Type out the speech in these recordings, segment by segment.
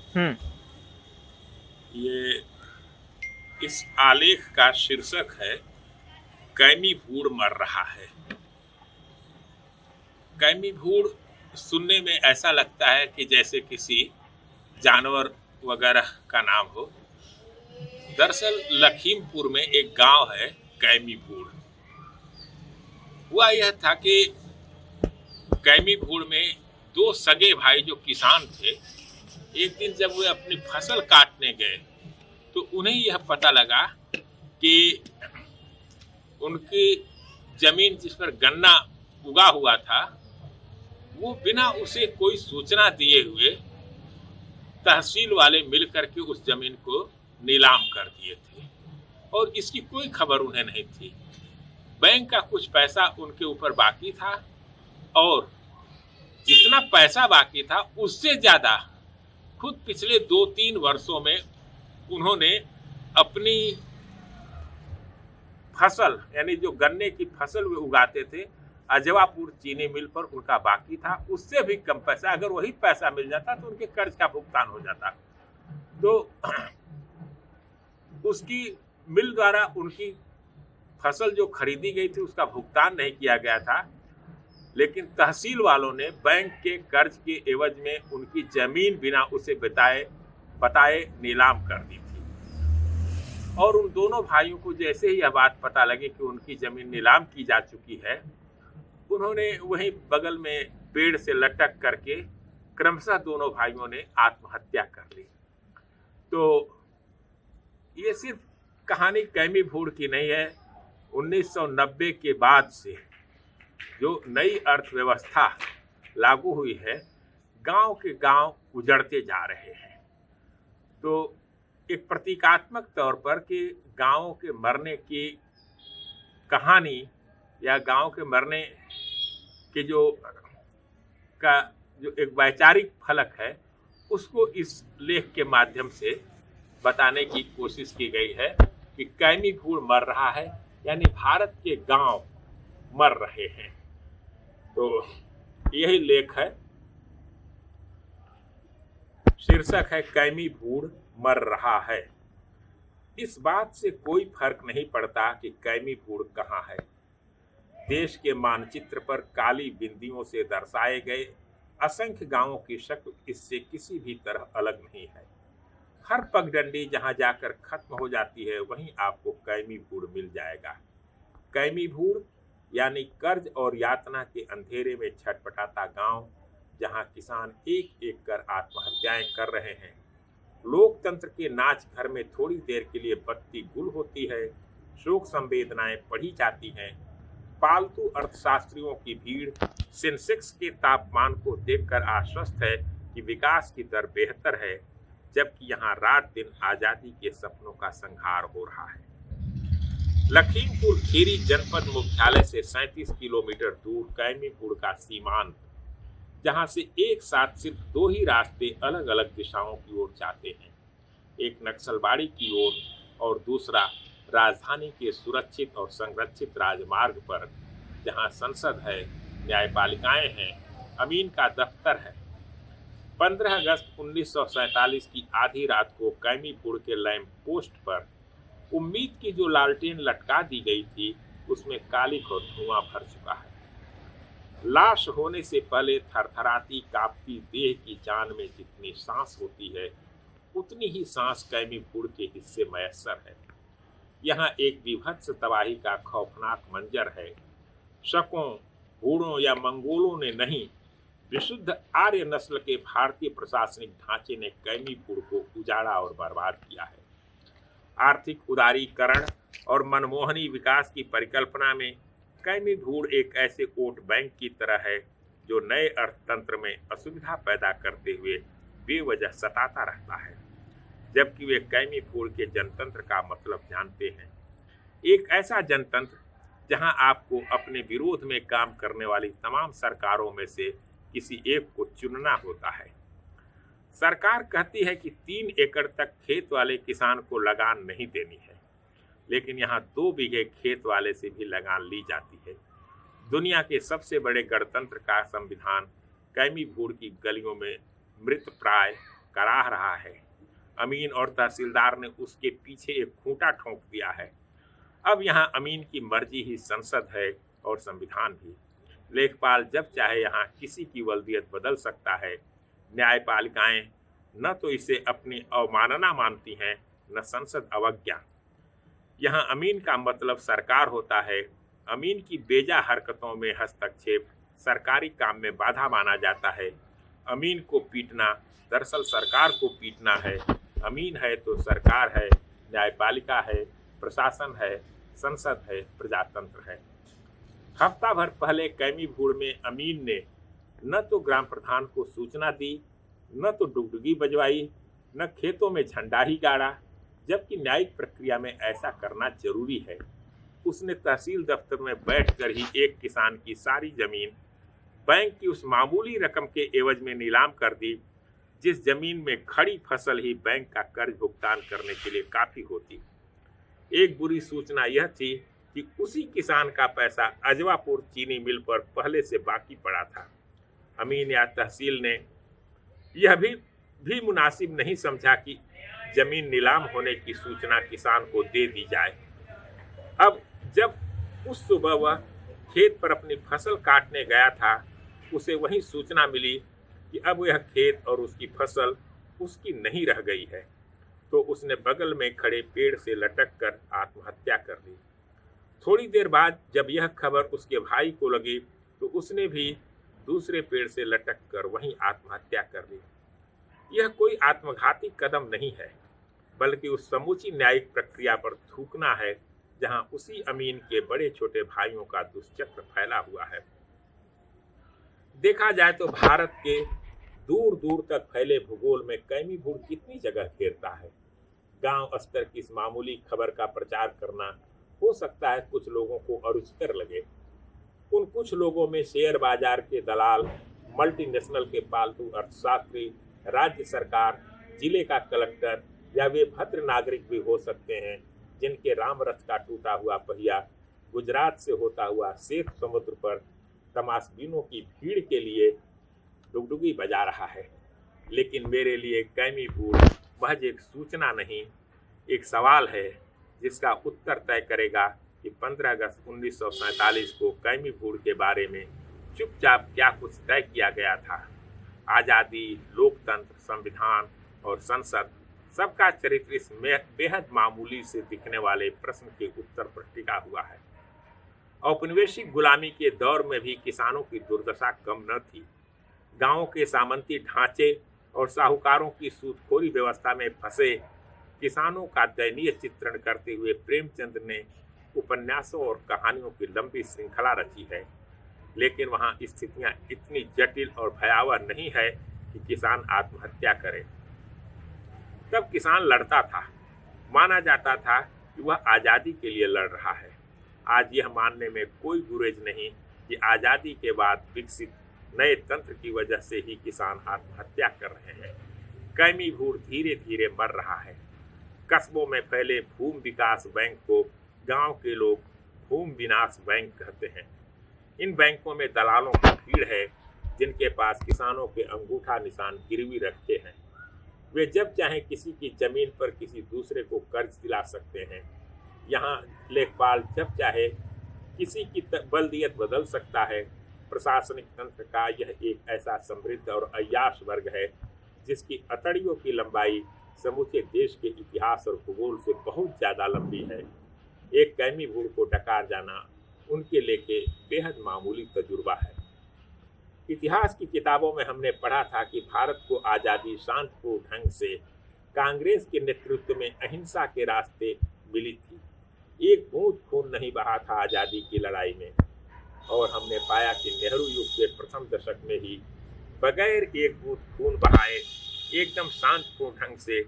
हम्म। ये इस आलेख का शीर्षक है कैमी भूड़ मर रहा है। कैमी भूड़ सुनने में ऐसा लगता है कि जैसे किसी जानवर वगैरह का नाम हो। दरअसल लखीमपुर में एक गांव है कैमी भूड़। हुआ यह था कि कैमी भूड़ में दो सगे भाई जो किसान थे, एक दिन जब वे अपनी फसल काटने गए तो उन्हें यह पता लगा कि उनकी जमीन जिस पर गन्ना उगा हुआ था वो बिना उसे कोई सूचना दिए हुए तहसील वाले मिलकर के उस जमीन को नीलाम कर दिए थे और इसकी कोई खबर उन्हें नहीं थी। बैंक का कुछ पैसा उनके ऊपर बाकी था और जितना पैसा बाकी था उससे ज्यादा खुद पिछले 2-3 वर्षों में उन्होंने अपनी फसल यानी जो गन्ने की फसल वे उगाते थे अजवापुर चीनी मिल पर उनका बाकी था, उससे भी कम पैसा। अगर वही पैसा मिल जाता तो उनके कर्ज का भुगतान हो जाता। तो उसकी मिल द्वारा उनकी फसल जो खरीदी गई थी उसका भुगतान नहीं किया गया था, लेकिन तहसील वालों ने बैंक के कर्ज के एवज में उनकी जमीन बिना उसे बताए नीलाम कर दी थी। और उन दोनों भाइयों को जैसे ही यह बात पता लगी कि उनकी जमीन नीलाम की जा चुकी है, उन्होंने वहीं बगल में पेड़ से लटक करके क्रमशः दोनों भाइयों ने आत्महत्या कर ली। तो ये सिर्फ कहानी कैमी भूड़ की नहीं है। 1990 के बाद से जो नई अर्थव्यवस्था लागू हुई है, गांव के गांव उजड़ते जा रहे हैं। तो एक प्रतीकात्मक तौर पर कि गांवों के मरने की कहानी या गांव के मरने के जो एक वैचारिक फलक है उसको इस लेख के माध्यम से बताने की कोशिश की गई है कि कैमी भूड़ मर रहा है, यानी भारत के गांव मर रहे हैं। तो यही लेख है, शीर्षक है कैमी भूड़ मर रहा है। इस बात से कोई फर्क नहीं पड़ता कि कैमी भूड़ कहाँ है। देश के मानचित्र पर काली बिंदियों से दर्शाए गए असंख्य गांवों की शक्ल इससे किसी भी तरह अलग नहीं है। हर पगडंडी जहां जाकर खत्म हो जाती है वहीं आपको कैमी भूड़ मिल जाएगा। कैमी भूड़ यानी कर्ज और यातना के अंधेरे में छटपटाता गांव, जहां किसान एक एक कर आत्महत्याएं कर रहे हैं। लोकतंत्र के नाच घर में थोड़ी देर के लिए बत्ती गुल होती है, शोक संवेदनाएं पढ़ी जाती हैं। पालतू अर्थशास्त्रियों की भीड़ सेंसेक्स के तापमान को देखकर आश्वस्त है कि विकास की दर बेहतर है, जबकि यहाँ रात दिन आजादी के सपनों का संहार हो रहा है। लखीमपुर खीरी जनपद मुख्यालय से 37 किलोमीटर दूर कैमी भूड़ का सीमांत, जहां से एक साथ सिर्फ दो ही रास्ते अलग अलग दिशाओं की ओर जाते हैं, एक नक्सलबाड़ी की ओर और दूसरा राजधानी के सुरक्षित और संरक्षित राजमार्ग पर, जहां संसद है, न्यायपालिकाएं हैं, अमीन का दफ्तर है। 15 अगस्त 1947 की आधी रात को कैमी भूड़ के लैंप पोस्ट पर उम्मीद की जो लालटेन लटका दी गई थी उसमें कालिख और धुआं भर चुका है। लाश होने से पहले थरथराती कांपती देह की जान में जितनी सांस होती है उतनी ही सांस कैमी भूड़ के हिस्से मयस्सर है। यहाँ एक विभत्स तबाही का खौफनाक मंजर है। शकों, हूणों या मंगोलों ने नहीं, विशुद्ध आर्य नस्ल के भारतीय प्रशासनिक ढांचे ने कैमी भूड़ को उजाड़ा और बर्बाद किया है। आर्थिक उदारीकरण और मनमोहनी विकास की परिकल्पना में कैमी भूड़ एक ऐसे वोट बैंक की तरह है जो नए अर्थतंत्र में असुविधा पैदा करते हुए बेवजह सताता रहता है, जबकि वे कैमी भूड़ के जनतंत्र का मतलब जानते हैं। एक ऐसा जनतंत्र जहां आपको अपने विरोध में काम करने वाली तमाम सरकारों में से किसी एक को चुनना होता है। सरकार कहती है कि 3 एकड़ तक खेत वाले किसान को लगान नहीं देनी है, लेकिन यहाँ 2 बीघे खेत वाले से भी लगान ली जाती है। दुनिया के सबसे बड़े गणतंत्र का संविधान कैमी भूड़ की गलियों में मृत प्राय कराह रहा है। अमीन और तहसीलदार ने उसके पीछे एक खूंटा ठोंक दिया है। अब यहाँ अमीन की मर्जी ही संसद है और संविधान भी। लेखपाल जब चाहे यहाँ किसी की वल्दियत बदल सकता है। न्यायपालिकाएं न तो इसे अपनी अवमानना मानती हैं, न संसद अवज्ञा। यहाँ अमीन का मतलब सरकार होता है। अमीन की बेजा हरकतों में हस्तक्षेप सरकारी काम में बाधा माना जाता है। अमीन को पीटना दरअसल सरकार को पीटना है। अमीन है तो सरकार है, न्यायपालिका है, प्रशासन है, संसद है, प्रजातंत्र है। हफ्ता भर पहले कैमीभूड़ में अमीन ने न तो ग्राम प्रधान को सूचना दी, न तो डुगडुगी बजवाई, न खेतों में झंडा ही गाड़ा, जबकि न्यायिक प्रक्रिया में ऐसा करना जरूरी है। उसने तहसील दफ्तर में बैठकर ही एक किसान की सारी जमीन बैंक की उस मामूली रकम के एवज में नीलाम कर दी, जिस जमीन में खड़ी फसल ही बैंक का कर्ज भुगतान करने के लिए काफी होती। एक बुरी सूचना यह थी कि उसी किसान का पैसा अजवापुर चीनी मिल पर पहले से बाकी पड़ा था। अमीन या तहसील ने यह भी मुनासिब नहीं समझा कि जमीन नीलाम होने की सूचना किसान को दे दी जाए। अब जब उस सुबह वह खेत पर अपनी फसल काटने गया था, उसे वही सूचना मिली कि अब यह खेत और उसकी फसल उसकी नहीं रह गई है, तो उसने बगल में खड़े पेड़ से लटक कर आत्महत्या कर ली। थोड़ी देर बाद जब यह खबर उसके भाई को लगी, तो उसने भी दूसरे पेड़ से लटक कर वहीं आत्महत्या कर ली। यह कोई आत्मघाती कदम नहीं है, बल्कि उस समूची न्यायिक प्रक्रिया पर थूकना है जहां उसी अमीन के बड़े छोटे भाइयों का दुष्चक्र फैला हुआ है। देखा जाए तो भारत के दूर दूर तक फैले भूगोल में कैमीभूड़ कितनी जगह घेरता है। गांव स्तर की इस मामूली खबर का प्रचार करना हो सकता है कुछ लोगों को अरुचिकर लगे। उन कुछ लोगों में शेयर बाजार के दलाल, मल्टीनेशनल के पालतू अर्थशास्त्री, राज्य सरकार, जिले का कलेक्टर या वे भद्र नागरिक भी हो सकते हैं जिनके राम रथ का टूटा हुआ पहिया गुजरात से होता हुआ शेख समुद्र पर तमाशबीनों की भीड़ के लिए डुगडुगी बजा रहा है। लेकिन मेरे लिए कैमीभूड़ महज एक सूचना नहीं, एक सवाल है जिसका उत्तर तय करेगा कि 15 अगस्त 1947 को कैमीभूड़ के बारे में चुपचाप क्या कुछ तय किया गया था। आज़ादी, लोकतंत्र, संविधान और संसद, सबका चरित्र इस बेहद मामूली से दिखने वाले प्रश्न के उत्तर पर टिका हुआ है। औपनिवेशिक गुलामी के दौर में भी किसानों की दुर्दशा कम न थी। गांवों के सामंती ढांचे और साहूकारों की सूदखोरी व्यवस्था में फंसे किसानों का दयनीय चित्रण करते हुए प्रेमचंद ने उपन्यासों और कहानियों की लंबी श्रृंखला रची है। लेकिन वहाँ स्थितियाँ इतनी जटिल और भयावह नहीं है कि किसान आत्महत्या करे। तब किसान लड़ता था, माना जाता था कि वह आज़ादी के लिए लड़ रहा है। आज यह मानने में कोई गुरेज नहीं कि आज़ादी के बाद विकसित नए तंत्र की वजह से ही किसान आत्महत्या कर रहे हैं। कैमीभूड़ धीरे धीरे मर रहा है। कस्बों में फैले भूमि विकास बैंक को गांव के लोग भूमि विनाश बैंक कहते हैं। इन बैंकों में दलालों की भीड़ है जिनके पास किसानों के अंगूठा निशान गिरवी रखते हैं। वे जब चाहें किसी की जमीन पर किसी दूसरे को कर्ज दिला सकते हैं। यहाँ लेखपाल जब चाहे किसी की बल्दियत बदल सकता है। प्रशासनिक तंत्र का यह एक ऐसा समृद्ध और अय्याश वर्ग है जिसकी अतड़ियों की लंबाई समूचे देश के इतिहास और भूगोल से बहुत ज़्यादा लंबी है। एक कैमीभूड़ को डकार जाना उनके लेके बेहद मामूली तजुर्बा है। इतिहास की किताबों में हमने पढ़ा था कि भारत को आज़ादी शांतिपूर्ण ढंग से कांग्रेस के नेतृत्व में अहिंसा के रास्ते मिली थी। एक बूंद खून नहीं बहा था आज़ादी की लड़ाई में। और हमने पाया कि नेहरू युग के प्रथम दशक में ही बगैर एक बूंद खून बहाए एकदम शांतिपूर्ण ढंग से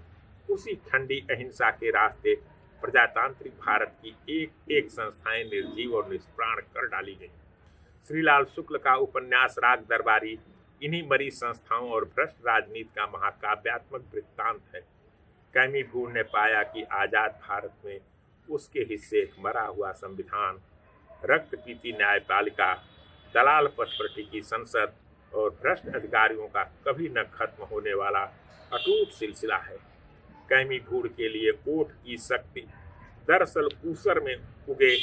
उसी ठंडी अहिंसा के रास्ते प्रजातांत्रिक भारत की एक एक संस्थाएं निर्जीव और निष्प्राण कर डाली गई। श्रीलाल शुक्ल का उपन्यास राग दरबारी इन्हीं मरी संस्थाओं और भ्रष्ट राजनीति का महाकाव्यात्मक वृत्तांत है। कैमीभूड़ ने पाया कि आज़ाद भारत में उसके हिस्से एक मरा हुआ संविधान, रक्त पीती न्यायपालिका, दलाल पथ पर टिकी संसद और भ्रष्ट अधिकारियों का कभी न खत्म होने वाला अटूट सिलसिला है। कैमी भूड़ के लिए कोर्ट की शक्ति दरअसल ऊसर में उगे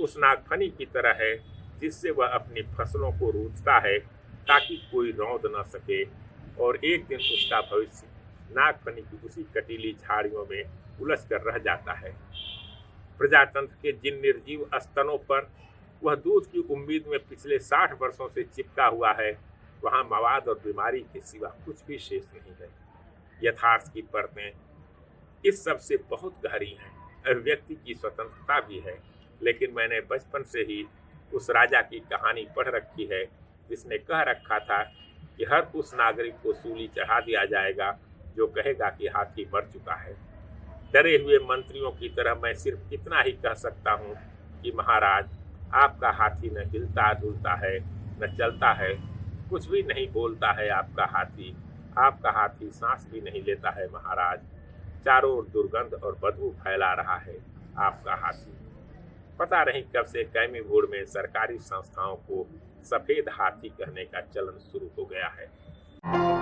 उस नागफनी की तरह है जिससे वह अपनी फसलों को रूंधता है ताकि कोई रौंद न सके, और एक दिन उसका भविष्य नागफनी की उसी कटीली झाड़ियों में उलझ कर रह जाता है। प्रजातंत्र के जिन निर्जीव स्तनों पर वह दूध की उम्मीद में पिछले 60 वर्षों से चिपका हुआ है, वहां मवाद और बीमारी के सिवा कुछ भी शेष नहीं है। यथार्थ की परतें इस सब से बहुत गहरी हैं। अभिव्यक्ति की स्वतंत्रता भी है, लेकिन मैंने बचपन से ही उस राजा की कहानी पढ़ रखी है जिसने कह रखा था कि हर उस नागरिक को सूली चढ़ा दिया जाएगा जो कहेगा कि हाथी मर चुका है। डरे हुए मंत्रियों की तरह मैं सिर्फ इतना ही कह सकता हूँ कि महाराज, आपका हाथी न हिलता डुलता है, न चलता है, कुछ भी नहीं बोलता है आपका हाथी सांस भी नहीं लेता है महाराज। चारों ओर दुर्गंध और बदबू फैला रहा है आपका हाथी। पता नहीं कब से कैमी भूड़ में सरकारी संस्थाओं को सफेद हाथी कहने का चलन शुरू हो गया है।